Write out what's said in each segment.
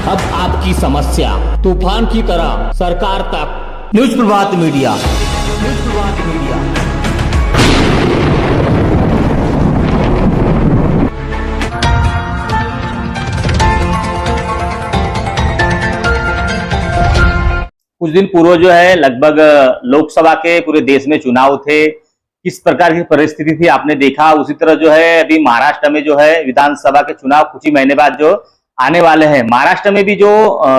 अब आपकी समस्या तूफान की तरह सरकार तक। न्यूज प्रभात मीडिया। न्यूज प्रभात मीडिया। कुछ दिन पूर्व जो है लगभग लोकसभा के पूरे देश में चुनाव थे। किस प्रकार की परिस्थिति थी आपने देखा। उसी तरह जो है अभी महाराष्ट्र में जो है विधानसभा के चुनाव कुछ ही महीने बाद जो आने वाले हैं। महाराष्ट्र में भी जो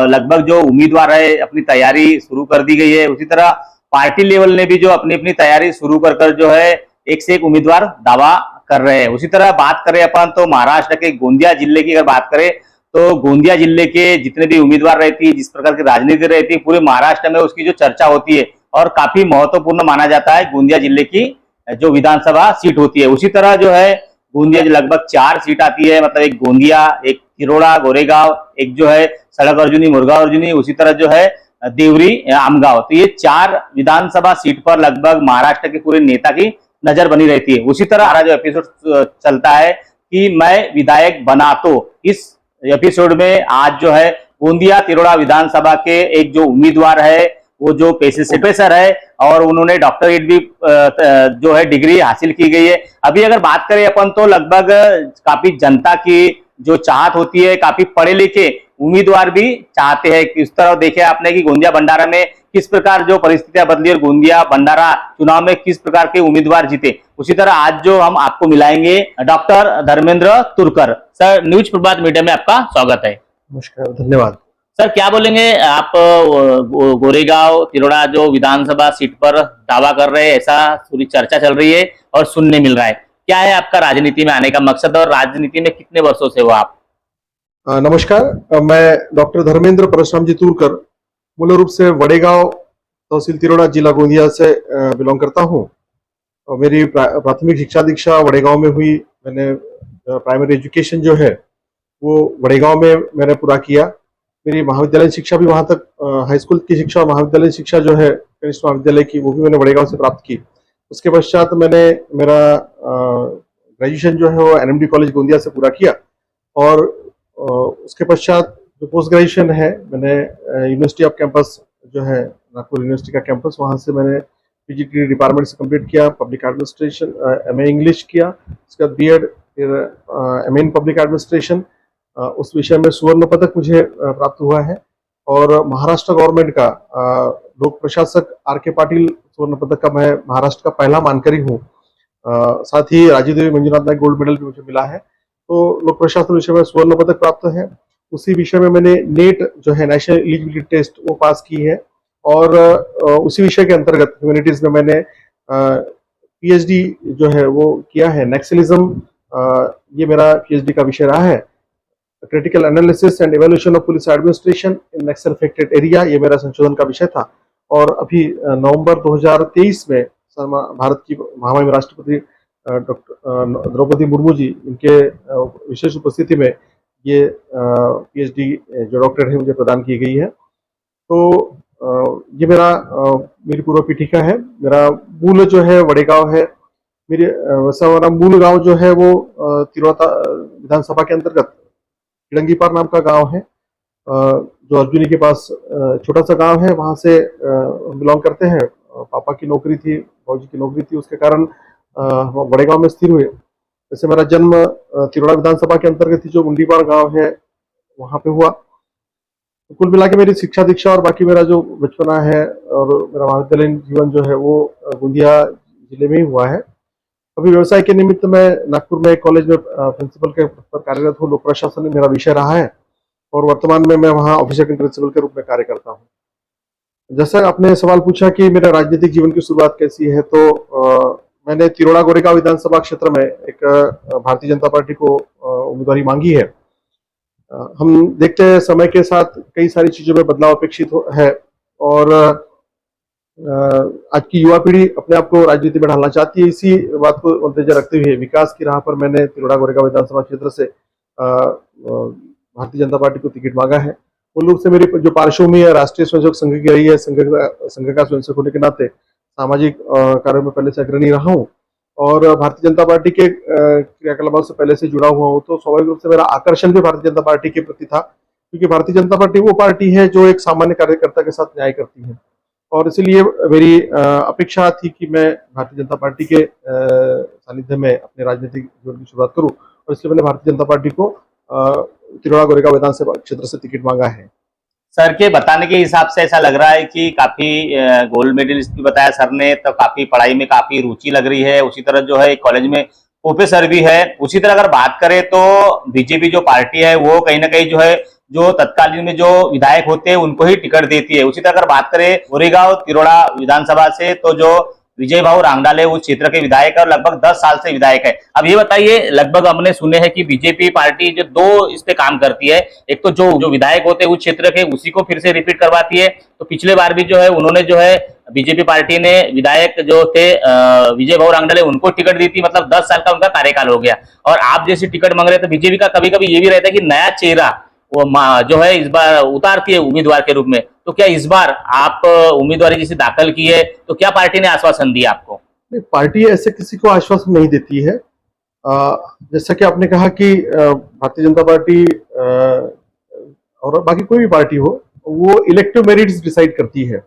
लगभग जो उम्मीदवार है अपनी तैयारी शुरू कर दी गई है। उसी तरह पार्टी लेवल ने भी जो अपनी अपनी तैयारी शुरू कर जो है एक से एक उम्मीदवार दावा कर रहे हैं। उसी तरह बात करें अपन तो महाराष्ट्र के गोंदिया जिले की अगर बात करें तो गोंदिया जिले के जितने भी उम्मीदवार रहती है, जिस प्रकार की राजनीति रहती है, पूरे महाराष्ट्र में उसकी जो चर्चा होती है और काफी महत्वपूर्ण माना जाता है गोंदिया जिले की जो विधानसभा सीट होती है। उसी तरह जो है गोंदिया लगभग 4 सीट आती है, मतलब एक गोंदिया, एक तिरोड़ा गोरेगांव, एक जो है सड़क अर्जुनी मुरगांव अर्जुनी, उसी तरह जो है देवरी आमगांव। तो ये 4 विधानसभा सीट पर लगभग महाराष्ट्र के पूरे नेता की नजर बनी रहती है। उसी तरह हमारा जो एपिसोड चलता है कि मैं विधायक बना, तो इस एपिसोड में आज जो है गोंदिया तिरोड़ा विधानसभा के एक जो उम्मीदवार है वो जो प्रोफेसर है और उन्होंने डॉक्टरेट भी जो है डिग्री हासिल की गई है। अभी अगर बात करें अपन तो लगभग काफी जनता की जो चाहत होती है, काफी पढ़े लिखे उम्मीदवार भी चाहते हैं। किस तरह देखे आपने कि गोंदिया भंडारा में किस प्रकार जो परिस्थितियां बदली और गोंदिया भंडारा चुनाव में किस प्रकार के उम्मीदवार जीते। उसी तरह आज जो हम आपको मिलाएंगे doctor Dharmendra Turkar. Sir, news प्रभात मीडिया में आपका स्वागत है। नमस्कार, धन्यवाद। सर, क्या बोलेंगे आप गोरेगांव तिरोड़ा जो विधानसभा सीट पर दावा कर रहे हैं, ऐसा पूरी चर्चा चल रही है और सुनने मिल रहा है। क्या है आपका राजनीति में आने का मकसद और राजनीति में कितने वर्षों से हो आप? नमस्कार, मैं डॉक्टर धर्मेंद्र परशुराम जी तुरकर मूल रूप से वड़ेगांव तहसील तिरोड़ा जिला गोंदिया से बिलोंग करता हूँ। मेरी प्राथमिक शिक्षा दीक्षा वड़ेगांव में हुई। मैंने प्राइमरी एजुकेशन जो है वो वड़ेगांव में मैंने पूरा किया। मेरी महाविद्यालय शिक्षा भी वहाँ तक, हाई स्कूल की शिक्षा और महाविद्यालय शिक्षा जो है कनिष्ठ महाविद्यालय की, वो भी मैंने वड़ेगांव से प्राप्त की। उसके पश्चात मैंने मेरा ग्रेजुएशन जो है वो NMD कॉलेज गोंदिया से पूरा किया और उसके पश्चात जो पोस्ट ग्रेजुएशन है मैंने यूनिवर्सिटी ऑफ कैंपस जो है नागपुर यूनिवर्सिटी का कैंपस, वहाँ से मैंने PGT डिपार्टमेंट से कंप्लीट किया। पब्लिक एडमिनिस्ट्रेशन MA इंग्लिश किया। उसके बाद BEd, फिर MA इन पब्लिक एडमिनिस्ट्रेशन। उस विषय में स्वर्ण पदक मुझे प्राप्त हुआ है और महाराष्ट्र गवर्नमेंट का लोक प्रशासक RK पाटिल स्वर्ण पदक का मैं महाराष्ट्र का पहला मानकरी हूँ। साथ ही राजीव देवी मंजुनाथ नायक गोल्ड मेडल भी मुझे मिला है। तो लोक प्रशासन विषय में स्वर्ण पदक प्राप्त है। उसी विषय में मैंने नेट जो है नेशनल एलिजिबिलिटी टेस्ट वो पास की है और उसी विषय के अंतर्गत ह्यूमैनिटीज में मैंने PhD जो है वो किया है। नक्सलिज्म ये मेरा PhD का विषय रहा है। Critical analysis and evaluation of police administration in Naxal affected area, ये मेरा संशोधन का विषय था। और अभी नवंबर 2023 में भारत की महामहिम राष्ट्रपति डॉक्टर द्रौपदी मुर्मू जी, इनके विशेष उपस्थिति में ये PhD जो डॉक्टरेट है मुझे प्रदान की गई है। तो ये मेरी पूर्व पीठिका है। मेरा मूल जो है वड़ेगांव है। वैसा मेरा मूल गांव जो है वो तिरोड़ा विधानसभा के अंतर्गत किड़ंगीपार नाम का गांव है, जो अर्जुनी के पास छोटा सा गांव है। वहां से बिलोंग करते हैं। पापा की नौकरी थी, फौजी की नौकरी थी, उसके कारण वड़ेगांव में स्थिर हुए। जैसे मेरा जन्म तिरोड़ा विधानसभा के अंतर्गत जो मुंडीपार गांव है वहां पे हुआ। तो कुल मिला के मेरी शिक्षा दीक्षा और बाकी मेरा जो बचपना है और मेरा महाविद्यालयीन जीवन जो है वो गोंदिया जिले में ही हुआ है। अभी व्यवसाय के निमित्त मैं नागपुर में एक कॉलेज में प्रिंसिपल के पद पर कार्यरत हूँ। लोक प्रशासन में मेरा विषय रहा है और वर्तमान में मैं वहाँ ऑफिसर प्रिंसिपल के रूप में कार्य करता हूँ। जैसा आपने सवाल पूछा कि मेरा राजनीतिक जीवन की शुरुआत कैसी है, तो मैंने तिरोड़ा गोरेगांव विधानसभा क्षेत्र में एक भारतीय जनता पार्टी को उम्मीदवारी मांगी है। हम देखते हैं समय के साथ कई सारी चीजों में बदलाव अपेक्षित है और आज की युवा पीढ़ी अपने आप को राजनीति में ढालना चाहती है। इसी बात को मद्देनजर रखते हुए विकास की राह पर मैंने तिरोड़ा गोरेगांव विधानसभा क्षेत्र से भारतीय जनता पार्टी को टिकट मांगा है। मूल रूप से मेरी जो पार्श्वभूमि है राष्ट्रीय स्वयंसेवक संघ की रही है। संघ का स्वयंसेवक होने के नाते सामाजिक कार्यों में पहले से अग्रणी रहा हूँ और भारतीय जनता पार्टी के क्रियाकलापों से पहले से जुड़ा हुआ हूँ। तो स्वाभाविक रूप से मेरा आकर्षण भी भारतीय जनता पार्टी के प्रति था, क्योंकि भारतीय जनता पार्टी वो पार्टी है जो एक सामान्य कार्यकर्ता के साथ न्याय करती है, और इसीलिए मेरी अपेक्षा थी कि मैं भारतीय जनता पार्टी के सानिध्य में अपने राजनीतिक जीवन की शुरुआत करूं, और इसलिए मैंने भारतीय जनता पार्टी को तिरोड़ा गोरेगांव विधानसभा क्षेत्र से टिकट मांगा है। सर के बताने के हिसाब से ऐसा लग रहा है कि काफी गोल्ड मेडलिस्ट भी बताया सर ने, तो काफी पढ़ाई में काफी रुचि लग रही है। उसी तरह जो है कॉलेज में प्रोफेसर भी है। उसी तरह अगर बात करें तो बीजेपी जो पार्टी है वो कहीं ना कहीं जो है जो तत्कालीन में जो विधायक होते हैं उनको ही टिकट देती है। उसी तरह अगर बात करें गोरेगांव तिरोड़ा विधानसभा से तो जो विजय भाऊ रांगडाले उस क्षेत्र के विधायक है और लगभग 10 साल से विधायक है। अब ये बताइए, लगभग हमने सुने हैं कि बीजेपी पार्टी जो दो इस पे काम करती है, एक तो जो विधायक होते हैं उस क्षेत्र के उसी को फिर से रिपीट करवाती है। तो पिछले बार भी जो है उन्होंने जो है बीजेपी पार्टी ने विधायक जो थे विजय भाऊ रांगडाले उनको टिकट दी थी, मतलब 10 साल का उनका कार्यकाल हो गया। और आप जैसी टिकट मांग रहे, तो बीजेपी का कभी कभी ये भी रहता है कि नया चेहरा वो जो है इस बार उतारती है उम्मीदवार के रूप में। तो क्या इस बार आप उम्मीदवारी जिसे दाखिल की है तो क्या पार्टी ने आश्वासन दिया आपको? पार्टी ऐसे किसी को आश्वासन नहीं देती है। जैसा कि आपने कहा कि भारतीय जनता पार्टी और बाकी कोई भी पार्टी हो वो इलेक्टिव मेरिट्स डिसाइड करती है,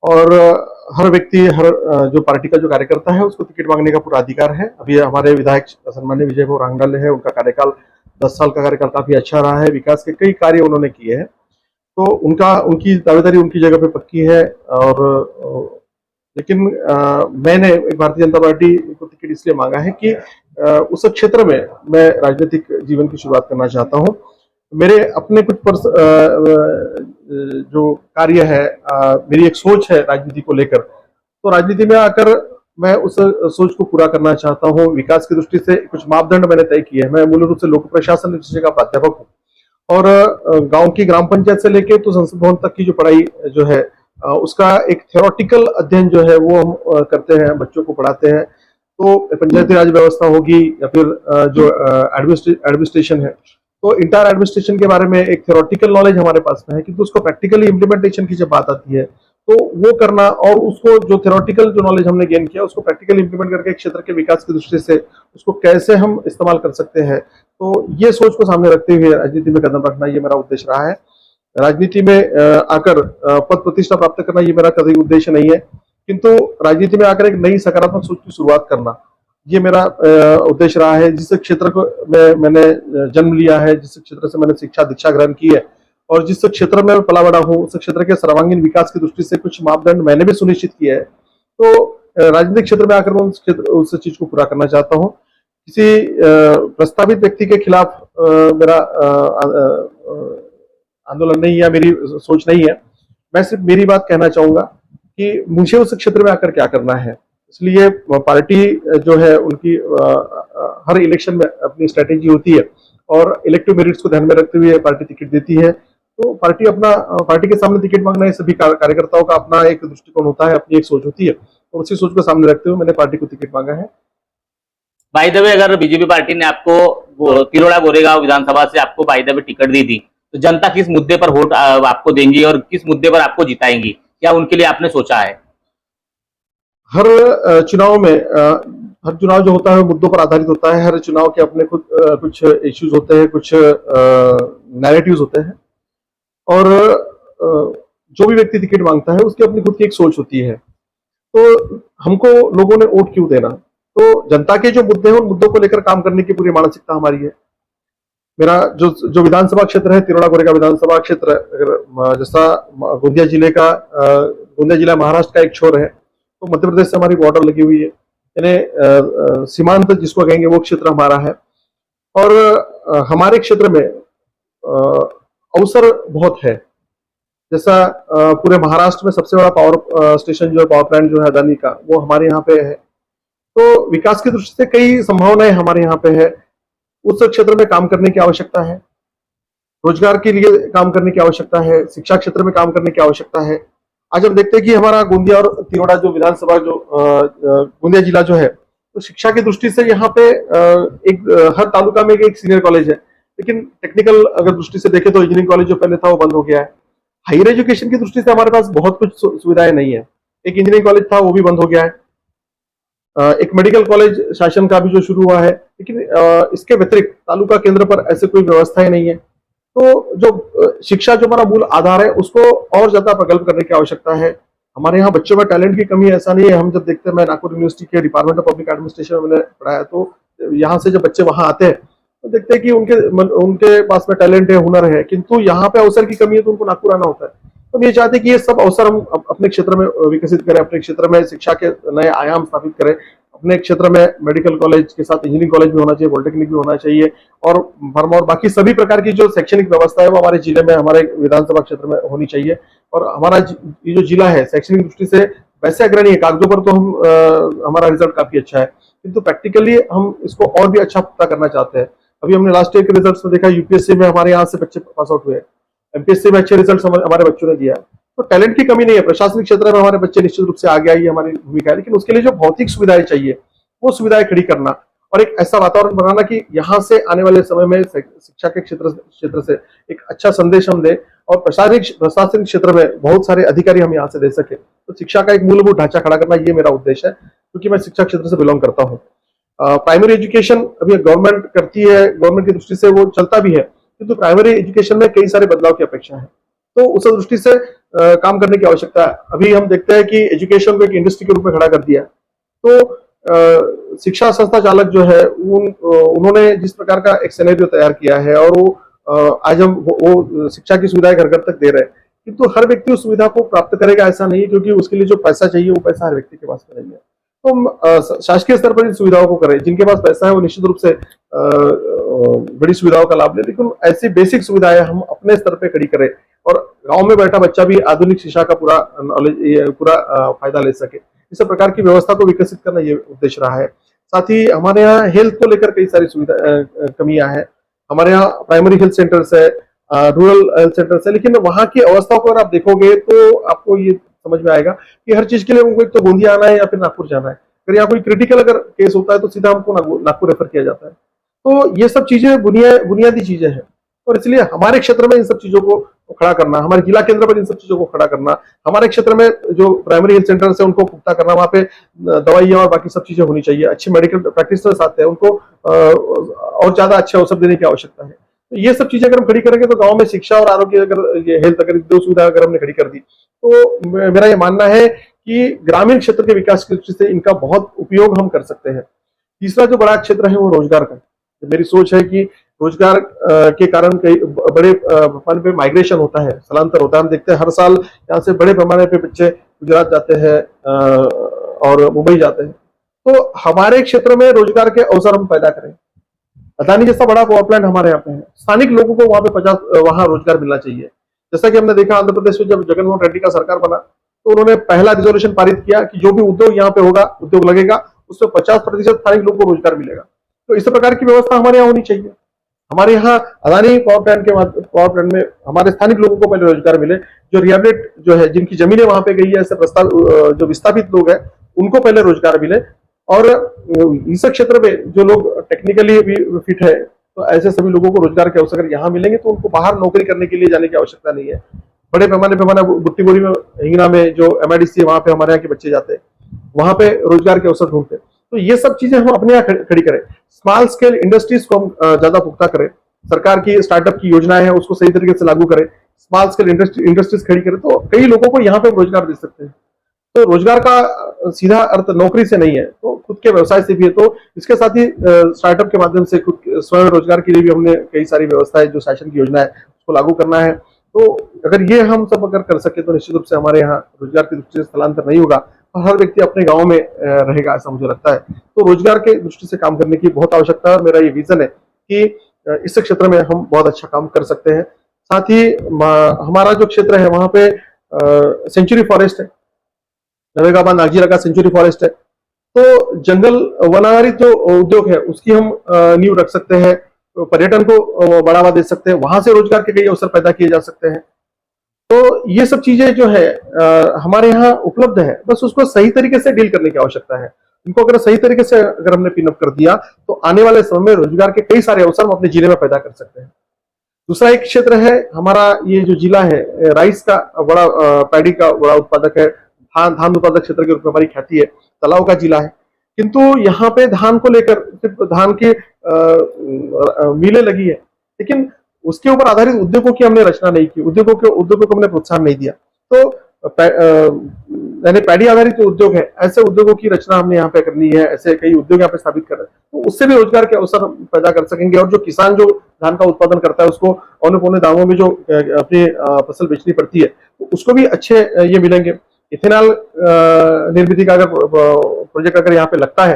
और हर व्यक्ति हर जो पार्टी का जो कार्यकर्ता है उसको टिकट मांगने का पूरा अधिकार है। अभी हमारे विधायक सम्माननीय विजय भाऊ रांगडाले है, उनका कार्यकाल 10 साल का कार्यकाल काफी अच्छा रहा है, विकास के कई कार्य उन्होंने किए हैं, तो उनकी दावेदारी उनकी जगह पे पक्की है। और लेकिन मैंने भारतीय जनता पार्टी को टिकट इसलिए मांगा है कि उस क्षेत्र में मैं राजनीतिक जीवन की शुरुआत करना चाहता हूं। मेरे अपने कुछ जो कार्य है, मेरी एक सोच है राजनीति को लेकर, तो राजनीति में आकर मैं उस सोच को पूरा करना चाहता हूं। विकास की दृष्टि से कुछ मापदंड मैंने तय किए हैं। मैं मूल रूप से लोक प्रशासन विषय का प्राध्यापक हूँ, और गांव की ग्राम पंचायत से लेके तो संसद भवन तक की जो पढ़ाई जो है उसका एक थ्योरेटिकल अध्ययन जो है वो हम करते हैं, बच्चों को पढ़ाते हैं। तो पंचायती राज व्यवस्था होगी या फिर जो एडमिनिस्ट्रेशन है, तो इंटायर एडमिनिस्ट्रेशन के बारे में एक थ्योरेटिकल नॉलेज हमारे पास में है, किंतु उसको प्रैक्टिकली इम्प्लीमेंटेशन की जब बात आती है तो वो करना, और उसको जो थ्योरेटिकल जो नॉलेज हमने गेन किया उसको प्रैक्टिकली इंप्लीमेंट करके क्षेत्र के विकास की दृष्टि से उसको कैसे हम इस्तेमाल कर सकते हैं, तो ये सोच को सामने रखते हुए राजनीति में कदम रखना ये मेरा उद्देश्य रहा है। राजनीति में आकर पद प्रतिष्ठा प्राप्त करना ये मेरा कभी उद्देश्य नहीं है, किंतु राजनीति में आकर एक नई सकारात्मक सोच की शुरुआत करना ये मेरा उद्देश्य रहा है। जिस क्षेत्र को मैंने जन्म लिया है, जिस क्षेत्र से मैंने शिक्षा दीक्षा ग्रहण की है, और जिस क्षेत्र में पला बड़ा हूँ उस क्षेत्र के सर्वांगीण विकास की दृष्टि से कुछ मापदंड मैंने भी सुनिश्चित किया है, तो राजनीतिक क्षेत्र में आकर मैं उस चीज को पूरा करना चाहता हूँ। किसी प्रस्तावित व्यक्ति के खिलाफ मेरा आंदोलन नहीं है, मेरी सोच नहीं है। मैं सिर्फ मेरी बात कहना चाहूंगा कि मुझे उस क्षेत्र में आकर क्या करना है। इसलिए पार्टी जो है उनकी हर इलेक्शन में अपनी स्ट्रेटेजी होती है, और इलेक्टिव मेरिट्स को ध्यान में रखते हुए पार्टी टिकट देती है। तो पार्टी के सामने टिकट मांगना है, सभी कार्यकर्ताओं का अपना एक दृष्टिकोण होता है, अपनी एक सोच होती है, और उसी सोच को सामने रखते हुए मैंने पार्टी को टिकट मांगा है। बाय द वे, अगर बीजेपी पार्टी ने आपको तिरोड़ा गोरेगांव विधानसभा से आपको बाय द वे टिकट दी थी, तो जनता किस मुद्दे पर वोट आपको देंगी और किस मुद्दे पर आपको जिताएंगी, क्या उनके लिए आपने सोचा है? हर चुनाव में हर चुनाव जो होता है मुद्दों पर आधारित होता है। हर चुनाव के अपने खुद कुछ इश्यूज होते हैं, कुछ नैरेटिव्स होते हैं, और जो भी व्यक्ति टिकट मांगता है उसकी अपनी खुद की एक सोच होती है। तो हमको लोगों ने वोट क्यों देना, तो जनता के जो मुद्दे हैं उन मुद्दों को लेकर काम करने की पूरी मानसिकता हमारी है। मेरा जो विधानसभा क्षेत्र है तिरोड़ा गोरेगांव विधानसभा क्षेत्र, अगर जैसा गोंदिया जिला महाराष्ट्र का एक छोर है, तो मध्य प्रदेश से हमारी बॉर्डर लगी हुई है, यानी सीमांत जिसको कहेंगे वो क्षेत्र हमारा है। और हमारे क्षेत्र में अवसर बहुत है। जैसा पूरे महाराष्ट्र में सबसे बड़ा पावर स्टेशन जो है, पावर प्लांट जो है अदानी का, वो हमारे यहाँ पे है। तो विकास की दृष्टि से कई संभावनाएं हमारे यहाँ पे है। उस क्षेत्र में काम करने की आवश्यकता है, रोजगार के लिए काम करने की आवश्यकता है, शिक्षा क्षेत्र में काम करने की आवश्यकता है। आज हम देखते हैं कि हमारा गोंदिया और तिरोड़ा जो विधानसभा जो गोंदिया जिला जो है, तो शिक्षा की दृष्टि से यहाँ पे एक हर तालुका में एक सीनियर कॉलेज है, लेकिन टेक्निकल अगर दृष्टि से देखें तो इंजीनियरिंग कॉलेज जो पहले था वो बंद हो गया है। हायर एजुकेशन की दृष्टि से हमारे पास बहुत कुछ सुविधाएं नहीं है। एक इंजीनियरिंग कॉलेज था वो भी बंद हो गया है, एक मेडिकल कॉलेज शासन का भी जो शुरू हुआ है, लेकिन इसके व्यतिरिक्त तालुका केंद्र पर ऐसे कोई व्यवस्थाएं नहीं है। तो जो शिक्षा जो हमारा मूल आधार है उसको और ज्यादा प्रगल्भ करने की आवश्यकता है। हमारे यहाँ बच्चों में टैलेंट की कमी है ऐसा नहीं है। हम जब देखते हैं, मैं नागपुर यूनिवर्सिटी के डिपार्टमेंट ऑफ पब्लिक एडमिनिस्ट्रेशन में मैंने पढ़ाया, तो यहाँ से जब बच्चे वहां आते हैं तो देखते हैं कि उनके पास में टैलेंट है, हुनर है, किंतु यहाँ पे अवसर की कमी है तो उनको नागपुर आना होता है। तो हम ये चाहते हैं कि ये सब अवसर हम अपने क्षेत्र में विकसित करें, अपने क्षेत्र में शिक्षा के नए आयाम स्थापित करें। अपने क्षेत्र में मेडिकल कॉलेज के साथ इंजीनियरिंग कॉलेज भी होना चाहिए, पॉलिटेक्निक भी होना चाहिए, और बाकी सभी प्रकार की जो शैक्षणिक व्यवस्था है वो हमारे जिले में, हमारे विधानसभा क्षेत्र में होनी चाहिए। और हमारा ये जो जिला है शैक्षणिक दृष्टि से वैसे अग्रणी है, कागजों पर तो हम हमारा रिजल्ट काफी अच्छा है, किंतु प्रैक्टिकली हम इसको और भी अच्छा पुख्ता करना चाहते हैं। अभी हमने लास्ट ईयर के रिजल्ट्स में देखा, यूपीएससी में हमारे यहाँ से बच्चे पास आउट हुए, एमपीएससी में अच्छे रिजल्ट हमारे बच्चों ने दिया। तो टैलेंट की कमी नहीं है, प्रशासनिक क्षेत्र में हमारे बच्चे निश्चित रूप से आगे आई, हमारी भूमिका है, लेकिन उसके लिए जो भौतिक सुविधाएं चाहिए वो सुविधाएं खड़ी करना और एक ऐसा वातावरण बनाना कि यहाँ से आने वाले समय में शिक्षा के क्षेत्र से एक अच्छा संदेश हम दें और प्रशासनिक क्षेत्र में बहुत सारे अधिकारी हम यहाँ से दे सके। तो शिक्षा का एक मूलभूत ढांचा खड़ा करना ये मेरा उद्देश्य है, क्योंकि मैं शिक्षा क्षेत्र से बिलोंग करता हूँ। प्राइमरी एजुकेशन अभी गवर्नमेंट करती है, गवर्नमेंट की दृष्टि से वो चलता भी है, किंतु प्राइमरी एजुकेशन में कई सारे बदलाव की अपेक्षा है, तो उस दृष्टि से काम करने की आवश्यकता है। अभी हम देखते हैं कि एजुकेशन को एक इंडस्ट्री के रूप में खड़ा कर दिया, तो शिक्षा संस्था चालक जो है उन्होंने जिस प्रकार का एक सिनेरियो तैयार किया है और वो आज हम वो शिक्षा की सुविधाएं घर घर तक दे रहे हैं, किंतु हर व्यक्ति उस सुविधा को प्राप्त करेगा ऐसा नहीं है, क्योंकि उसके लिए जो पैसा चाहिए वो पैसा हर व्यक्ति के पास में नहीं है। तो हम शासकीय स्तर पर इन सुविधाओं को करें, जिनके पास पैसा है वो निश्चित रूप से बड़ी सुविधाओं का लाभ ले, लेकिन ऐसी बेसिक सुविधाएं हम अपने स्तर पे खड़ी करें और गांव में बैठा बच्चा भी आधुनिक शिक्षा का पूरा नॉलेज, पूरा फायदा ले सके। इस प्रकार की व्यवस्था को विकसित करना ये उद्देश्य रहा है। साथ ही हमारे यहाँ हेल्थ को लेकर कई सारी सुविधा कमियां हैं। हमारे यहाँ प्राइमरी हेल्थ सेंटर्स है, रूरल हेल्थ सेंटर्स है, लेकिन वहाँ की अवस्थाओं को अगर आप देखोगे तो आपको ये समझ में आएगा कि हर चीज के लिए उनको एक तो गोंदिया आना है या फिर नागपुर जाना है। अगर यहाँ कोई क्रिटिकल अगर केस होता है तो सीधा हमको नागपुर रेफर किया जाता है। तो ये सब चीजें बुनियादी चीजें हैं, और इसलिए हमारे क्षेत्र में इन सब चीजों को खड़ा करना, हमारे जिला केंद्र पर इन सब चीजों को खड़ा करना, हमारे क्षेत्र में जो प्राइमरी हेल्थ सेंटर है उनको पुख्ता करना, वहाँ पे दवाइयाँ और बाकी सब चीजें होनी चाहिए, अच्छी मेडिकल प्रैक्टिशनर्स आते हैं उनको और ज्यादा अच्छे अवसर देने की आवश्यकता है। तो ये सब चीजें अगर हम खड़ी करेंगे तो गांव में शिक्षा और आरोग्य, अगर ये हेल्थ, अगर दो सुविधा अगर हमने खड़ी कर दी, तो मेरा ये मानना है कि ग्रामीण क्षेत्र के विकास की दृष्टि से इनका बहुत उपयोग हम कर सकते हैं। तीसरा जो बड़ा क्षेत्र है वो रोजगार का। मेरी सोच है कि रोजगार के कारण कई बड़े पैमाने पे माइग्रेशन होता है, स्थलांतर होता है। हम देखते हैं हर साल यहाँ से बड़े पैमाने पे बच्चे गुजरात जाते हैं और मुंबई जाते हैं। तो हमारे क्षेत्र में रोजगार के अवसर हम पैदा करें। अदानी जैसा बड़ा पावर प्लांट हमारे यहाँ पे है, स्थानिक लोगों को वहाँ पे वहाँ रोजगार मिलना चाहिए। जैसा कि हमने देखा आंध्र प्रदेश में जब जगनमोहन रेड्डी का सरकार बना तो उन्होंने पहला रिजोल्यूशन पारित किया कि जो भी उद्योग यहाँ पे होगा, उद्योग लगेगा, उसमें 50% स्थानिक लोगों को रोजगार मिलेगा। तो इस प्रकार की व्यवस्था हमारे यहाँ होनी चाहिए। हमारे यहाँ अदानी पावर प्लांट में हमारे स्थानिक लोगों को पहले रोजगार मिले, जो रिहेबिलिट जो है, जिनकी जमीनें वहां पे गई है, ऐसे जो विस्थापित लोग हैं उनको पहले रोजगार मिले, और इस क्षेत्र में जो लोग टेक्निकली भी फिट है तो ऐसे सभी लोगों को रोजगार के अवसर यहाँ मिलेंगे, तो उनको बाहर नौकरी करने के लिए जाने की आवश्यकता नहीं है। बड़े पैमाने बुट्टी बोरी में, हिंगना में जो MIDC है वहां पे हमारे यहाँ के बच्चे जाते हैं, वहां पे रोजगार के अवसर ढूंढते हैं। तो ये सब चीजें हम अपने यहाँ खड़ी करें। स्मॉल स्केल इंडस्ट्रीज को हम ज्यादा पुख्ता करें, सरकार की स्टार्टअप की योजनाएं हैं उसको सही तरीके से लागू करें, स्मॉल स्केल इंडस्ट्रीज खड़ी करें, तो कई लोगों को यहाँ पे रोजगार दे सकते हैं। तो रोजगार का सीधा अर्थ नौकरी से नहीं है, तो खुद के व्यवसाय से भी है। तो इसके साथ ही स्टार्टअप के माध्यम से खुद स्वयं रोजगार के लिए भी हमने कई सारी व्यवस्थाएं, जो शासन की योजना है उसको लागू करना है। तो अगर ये हम सब अगर कर सके तो निश्चित रूप से हमारे यहाँ रोजगार की दृष्टि से स्थलांतर नहीं होगा और हर व्यक्ति अपने गांव में रहेगा, ऐसा मुझे लगता है। तो रोजगार के दृष्टि से काम करने की बहुत आवश्यकता है, और मेरा ये विजन है कि इस क्षेत्र में हम बहुत अच्छा काम कर सकते हैं। साथ ही हमारा जो क्षेत्र है वहां पे सेंचुरी फॉरेस्ट है, नवेगाबाद नागजीरा का सेंचुरी फॉरेस्ट है, तो जंगल वन आधारित जो उद्योग है उसकी हम नींव रख सकते हैं, पर्यटन को बढ़ावा दे सकते हैं, वहां से रोजगार के कई अवसर पैदा किए जा सकते हैं। तो ये सब चीजें जो है हमारे यहाँ उपलब्ध है, बस उसको सही तरीके से डील करने की आवश्यकता है। इनको अगर सही तरीके से अगर हमने पिनअप कर दिया तो आने वाले समय में रोजगार के कई सारे अवसर हम अपने जिले में पैदा कर सकते हैं। दूसरा एक क्षेत्र है हमारा, ये जो जिला है राइस का बड़ा, पैडी का बड़ा उत्पादक है, धान उत्पादक क्षेत्र के रूप में हमारी ख्याति है, तालाब का जिला है, किंतु यहाँ पे धान को लेकर सिर्फ धान की मिलें लगी है, लेकिन उसके ऊपर आधारित उद्योगों की हमने रचना नहीं की, उद्योगों को हमने प्रोत्साहन नहीं दिया। तो यानी पैडी आधारित जो उद्योग है, ऐसे उद्योगों की रचना हमने यहाँ पे करनी है, ऐसे कई उद्योग यहाँ पे स्थापित कर रहे हैं, तो उससे भी रोजगार के अवसर पैदा कर सकेंगे। और जो किसान जो धान का उत्पादन करता है, उसको औने पौने दामों में जो अपनी फसल बेचनी पड़ती है, तो उसको भी अच्छे ये मिलेंगे। इथेनॉल निर्मित का अगर प्रोजेक्ट अगर यहाँ पे लगता है,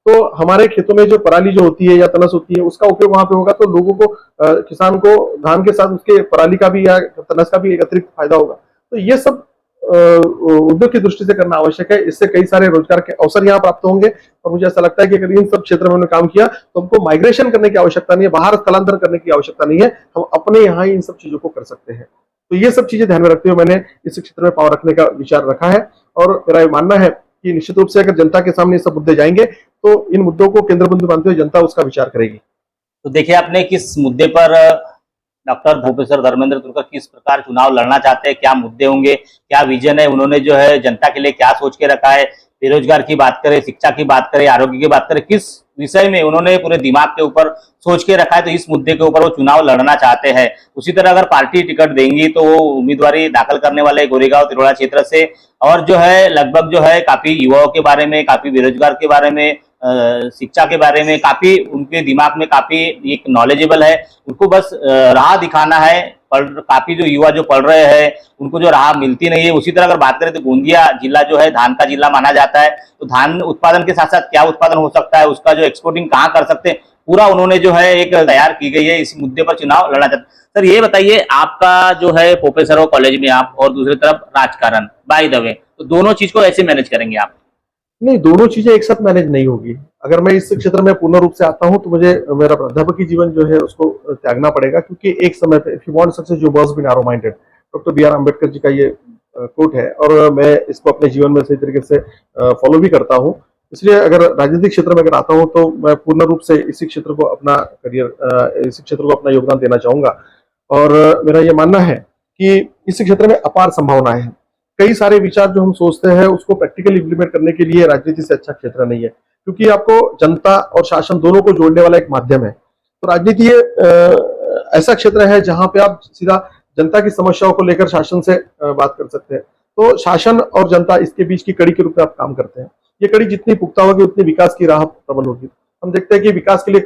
तो हमारे खेतों में जो पराली जो होती है या तनस होती है, उसका उपयोग वहां पे होगा, तो लोगों को किसान को धान के साथ उसके पराली का भी या तनस का भी एक अतिरिक्त फायदा होगा। तो ये सब उद्योग की दृष्टि से करना आवश्यक है। इससे कई सारे रोजगार के अवसर यहाँ प्राप्त होंगे। और मुझे ऐसा लगता है कि अगर इन सब क्षेत्र में हमने काम किया, तो हमको माइग्रेशन करने की आवश्यकता नहीं है, बाहर स्थलांतर करने की आवश्यकता नहीं है, हम अपने यहाँ ही इन सब चीजों को कर सकते हैं। तो ये सब चीजें ध्यान में रखते हुए मैंने इस क्षेत्र में पावर रखने का विचार रखा है। और मेरा ये मानना है कि निश्चित रूप से अगर जनता के सामने ये सब मुद्दे जाएंगे, तो इन मुद्दों को केंद्र बिंदु मानते हुए जनता उसका विचार करेगी। तो देखिए, आपने किस मुद्दे पर डॉक्टर प्रोफेसर धर्मेंद्र तुरकर किस प्रकार चुनाव लड़ना चाहते हैं, क्या मुद्दे होंगे, क्या विजन है, उन्होंने जो है जनता के लिए क्या सोच के रखा है, बेरोजगार की बात करें, शिक्षा की बात करें, आरोग्य की बात करें, किस विषय में उन्होंने पूरे दिमाग के ऊपर सोच के रखा है, तो इस मुद्दे के ऊपर वो चुनाव लड़ना चाहते हैं। उसी तरह अगर पार्टी टिकट देंगी तो वो उम्मीदवारी दाखिल करने वाले गोरेगांव तिरोड़ा क्षेत्र से, और जो है लगभग जो है काफी युवाओं के बारे में, काफी बेरोजगार के बारे में, शिक्षा के बारे में काफी उनके दिमाग में काफी एक नॉलेजेबल है। उनको बस राह दिखाना है। काफी जो युवा जो पढ़ रहे हैं, उनको जो राह मिलती नहीं है। उसी तरह अगर बात करें तो गोंदिया जिला जो है धान का जिला माना जाता है, तो धान उत्पादन के साथ साथ क्या उत्पादन हो सकता है, उसका जो एक्सपोर्टिंग कहाँ कर सकते हैं, पूरा उन्होंने जो है एक तैयार की गई है। इस मुद्दे पर चुनाव लड़ना चाहते हैं। सर ये बताइए, आपका जो है प्रोफेसर हो कॉलेज में आप, और दूसरी तरफ राजकारण, बाय द वे, तो दोनों चीज को ऐसे मैनेज करेंगे आप? नहीं, दोनों चीजें एक साथ मैनेज नहीं होगी। अगर मैं इस क्षेत्र में पूर्ण रूप से आता हूं, तो मुझे मेरा प्राध्यापक जीवन जो है उसको त्यागना पड़ेगा, क्योंकि एक समय पे if you want success you must be narrow minded, doctor B R Ambedkar ji का ये कोट है, और मैं इसको अपने जीवन में सही तरीके से फॉलो भी करता हूँ। इसलिए अगर राजनीतिक क्षेत्र में अगर आता हूँ, तो मैं पूर्ण रूप से इसी क्षेत्र को अपना करियर, इसी क्षेत्र को अपना योगदान देना चाहूंगा। और मेरा ये मानना है कि इस क्षेत्र में अपार संभावनाएं हैं। कई सारे विचार जो हम सोचते हैं, उसको प्रैक्टिकली इम्प्लीमेंट करने के लिए राजनीति से अच्छा क्षेत्र नहीं है, क्योंकि आपको जनता और शासन दोनों को जोड़ने वाला एक माध्यम है। तो राजनीति ये ऐसा क्षेत्र है जहां पे आप सीधा जनता की समस्याओं को लेकर शासन से बात कर सकते हैं। तो शासन और जनता, इसके बीच की कड़ी के रूप में आप काम करते हैं। ये कड़ी जितनी पुख्ता होगी, उतनी विकास की राह प्रबल होगी। हम देखते हैं कि विकास के लिए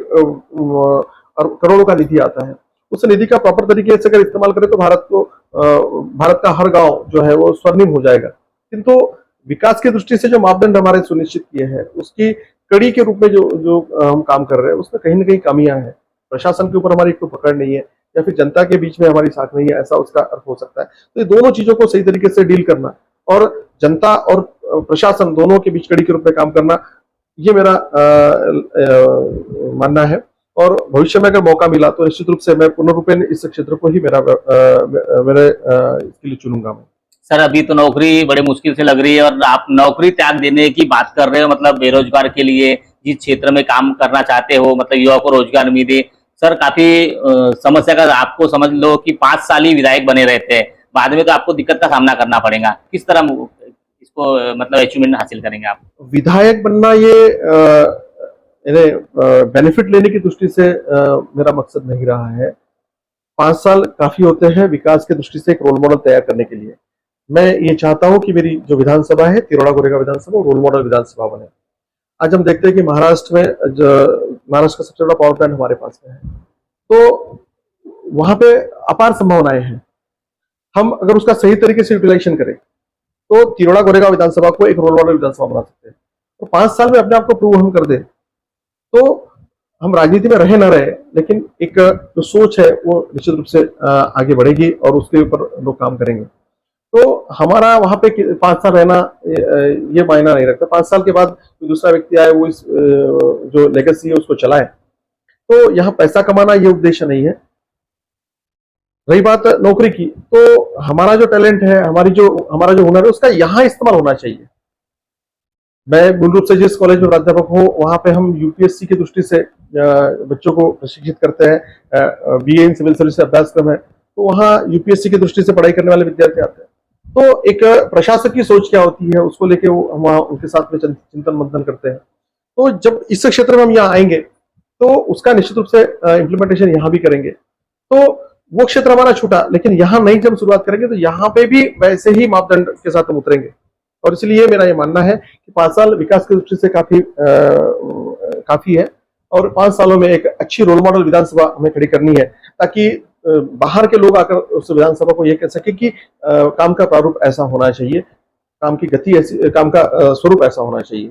करोड़ों का निधि आता है। उस निधि का प्रॉपर तरीके से अगर इस्तेमाल करें, तो भारत का हर गांव जो है वो स्वर्णिम हो जाएगा। किंतु विकास की दृष्टि से जो मापदंड हमारे सुनिश्चित किए हैं, उसकी कड़ी के रूप में जो हम काम कर रहे हैं, उसमें कहीं ना कहीं कमियां हैं। प्रशासन के ऊपर हमारी एक तो पकड़ नहीं है, या फिर जनता के बीच में हमारी साख नहीं है, ऐसा उसका अर्थ हो सकता है। तो ये दोनों चीजों को सही तरीके से डील करना, और जनता और प्रशासन दोनों के बीच कड़ी के रूप में काम करना, ये मेरा मानना है। और भविष्य में अगर मौका मिला, तो निश्चित रूप से मैं पूर्ण रूपेण इस क्षेत्र को ही मेरे इसके लिए चुनूंगा मैं। सर अभी तो नौकरी बड़े मुश्किल से लग रही है, और आप नौकरी त्याग देने की बात कर रहे हो, मतलब बेरोजगार के लिए जिस क्षेत्र में काम करना चाहते हो, मतलब युवा को रोजगार मिले। सर काफी समस्या का, आपको समझ लो कि 5 साल ही विधायक बने रहते हैं, बाद में तो आपको दिक्कत का सामना करना पड़ेगा। किस तरह इसको मतलब अचीवमेंट हासिल करेंगे आप? विधायक बनना ये बेनिफिट लेने की दृष्टि से मेरा मकसद नहीं रहा है। 5 साल काफी होते हैं विकास की दृष्टि से एक रोल मॉडल तैयार करने के लिए। मैं ये चाहता हूं कि मेरी जो विधानसभा है, तिरोड़ा गोरेगांव विधानसभा, रोल मॉडल विधानसभा बने। आज हम देखते हैं कि महाराष्ट्र का सबसे बड़ा पावर प्लांट हमारे पास में है, तो वहां पे अपार संभावनाएं हैं। हम अगर उसका सही तरीके से यूटिलाइजेशन करें, तो तिरोड़ा गोरेगांव विधानसभा को एक रोल मॉडल विधानसभा बना सकते हैं। तो 5 साल में अपने आप को प्रूव हम कर दें, तो हम राजनीति में रहे ना रहे, लेकिन एक जो सोच है वो निश्चित रूप से आगे बढ़ेगी, और उसके ऊपर लोग काम करेंगे। तो हमारा वहां पे 5 साल रहना ये मायना नहीं रखता। 5 साल के बाद कोई दूसरा व्यक्ति आए, वो इस जो लेगेसी है उसको चलाए। तो यहाँ पैसा कमाना ये उद्देश्य नहीं है। रही बात नौकरी की, तो हमारा जो टैलेंट है, हमारा जो हुनर है, उसका यहाँ इस्तेमाल होना चाहिए। मैं मूल रूप से जिस कॉलेज में प्राध्यापक हूँ, वहां पे हम यूपीएससी की दृष्टि से बच्चों को प्रशिक्षित करते हैं। बीए इन सिविल सर्विस अभ्यासक्रम है, तो वहाँ यूपीएससी की दृष्टि से पढ़ाई करने वाले विद्यार्थी आते हैं। तो एक प्रशासक की सोच क्या होती है, उसको लेके हम वहाँ उनके साथ में चिंतन मंथन करते हैं। तो जब इस क्षेत्र में हम यहाँ आएंगे, तो उसका निश्चित रूप से इम्प्लीमेंटेशन यहाँ भी करेंगे। तो वो क्षेत्र हमारा छूटा, लेकिन यहाँ नई जब शुरुआत करेंगे तो यहाँ पे भी वैसे ही मापदंड के साथ हम उतरेंगे। और इसलिए मेरा ये मानना है कि 5 साल विकास की दृष्टि से काफी है, और 5 सालों में एक अच्छी रोल मॉडल विधानसभा हमें खड़ी करनी है, ताकि बाहर के लोग आकर उस विधानसभा को ये कह सके कि काम का प्रारूप ऐसा होना चाहिए, काम की गति ऐसी, काम का स्वरूप ऐसा होना चाहिए।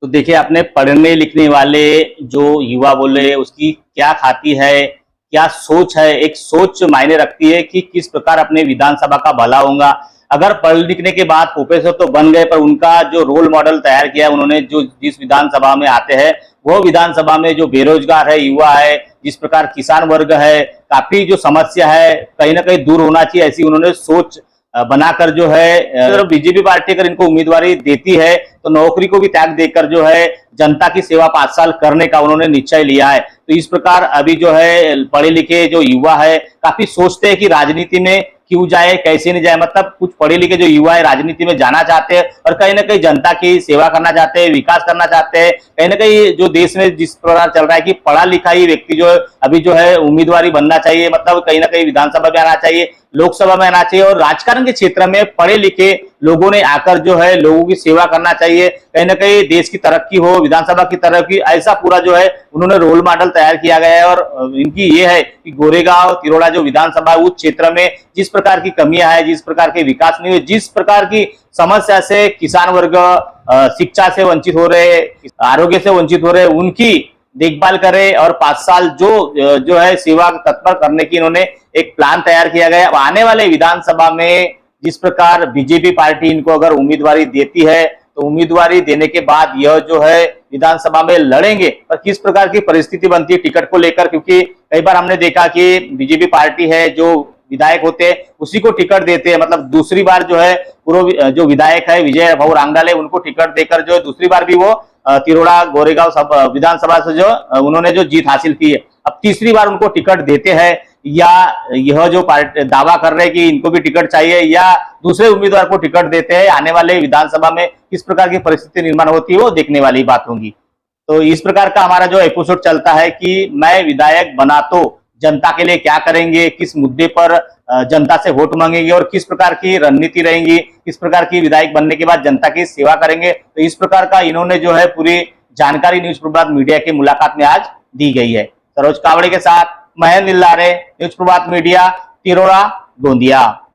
तो देखिए, अपने पढ़ने लिखने वाले जो युवा बोले उसकी क्या खाती है, क्या सोच है, एक सोच मायने रखती है कि किस प्रकार अपने विधानसभा का भला होगा। अगर पढ़ लिखने के बाद प्रोफेसर तो बन गए, पर उनका जो रोल मॉडल तैयार किया उन्होंने, जो जिस विधानसभा में आते हैं वो विधानसभा में जो बेरोजगार है, युवा है, जिस प्रकार किसान वर्ग है, काफी जो समस्या है कहीं ना कहीं दूर होना चाहिए, ऐसी उन्होंने सोच बनाकर जो है, अगर बीजेपी पार्टी अगर इनको उम्मीदवारी देती है तो नौकरी को भी त्याग देकर जो है जनता की सेवा 5 साल करने का उन्होंने निश्चय लिया है। तो इस प्रकार अभी जो है पढ़े लिखे जो युवा है काफी सोचते हैं कि राजनीति में क्यों जाए, कैसे नहीं जाए। मतलब कुछ पढ़े लिखे जो युवा है राजनीति में जाना चाहते हैं और कहीं ना कहीं जनता की सेवा करना चाहते हैं, विकास करना चाहते हैं। कहीं ना कहीं जो देश में जिस प्रकार चल रहा है कि पढ़ा लिखा ही व्यक्ति जो है अभी जो है उम्मीदवारी बनना चाहिए, मतलब कहीं ना कहीं विधानसभा में आना चाहिए, लोकसभा में आना चाहिए, और राजकारण के क्षेत्र में पढ़े लिखे लोगों ने आकर जो है लोगों की सेवा करना चाहिए। कहीं ना कहीं देश की तरक्की हो, विधानसभा की तरक्की, ऐसा पूरा जो है उन्होंने रोल मॉडल तैयार किया गया है। और इनकी ये है कि गोरेगांव तिरोड़ा जो विधानसभा उस क्षेत्र में जिस प्रकार की कमियां है, जिस प्रकार के विकास नहीं हुए, जिस प्रकार की समस्या से किसान वर्ग शिक्षा से वंचित हो रहे, आरोग्य से वंचित हो रहे, उनकी देखभाल करे और 5 साल जो है सेवा तत्पर करने की इन्होंने एक प्लान तैयार किया गया। अब आने वाले विधानसभा में जिस प्रकार बीजेपी पार्टी इनको अगर उम्मीदवारी देती है तो उम्मीदवारी देने के बाद यह जो है विधानसभा में लड़ेंगे, पर किस प्रकार की परिस्थिति बनती है टिकट को लेकर, क्योंकि कई बार हमने देखा कि बीजेपी पार्टी है जो विधायक होते हैं उसी को टिकट देते हैं, मतलब दूसरी बार जो है पूर्व जो विधायक है विजय भाऊ रांगडाले उनको टिकट देकर जो है दूसरी बार भी वो तिरोड़ा गोरेगांव विधानसभा से जो उन्होंने जो जीत हासिल की है, अब तीसरी बार उनको टिकट देते हैं, या यह जो पार्टी दावा कर रहे हैं कि इनको भी टिकट चाहिए, या दूसरे उम्मीदवार को टिकट देते हैं, आने वाले विधानसभा में किस प्रकार की परिस्थिति निर्माण होती है वो देखने वाली बात होगी। तो इस प्रकार का हमारा जो एपिसोड चलता है कि मैं विधायक बना तो जनता के लिए क्या करेंगे, किस मुद्दे पर जनता से वोट मांगेंगे और किस प्रकार की रणनीति रहेंगी, किस प्रकार की विधायक बनने के बाद जनता की सेवा करेंगे। तो इस प्रकार का इन्होंने जो है पूरी जानकारी न्यूज प्रभात मीडिया की मुलाकात में आज दी गई है। सरोज कावड़े के साथ महेंद्र निल्लारे, न्यूज प्रभात मीडिया, तिरोड़ा, गोंदिया।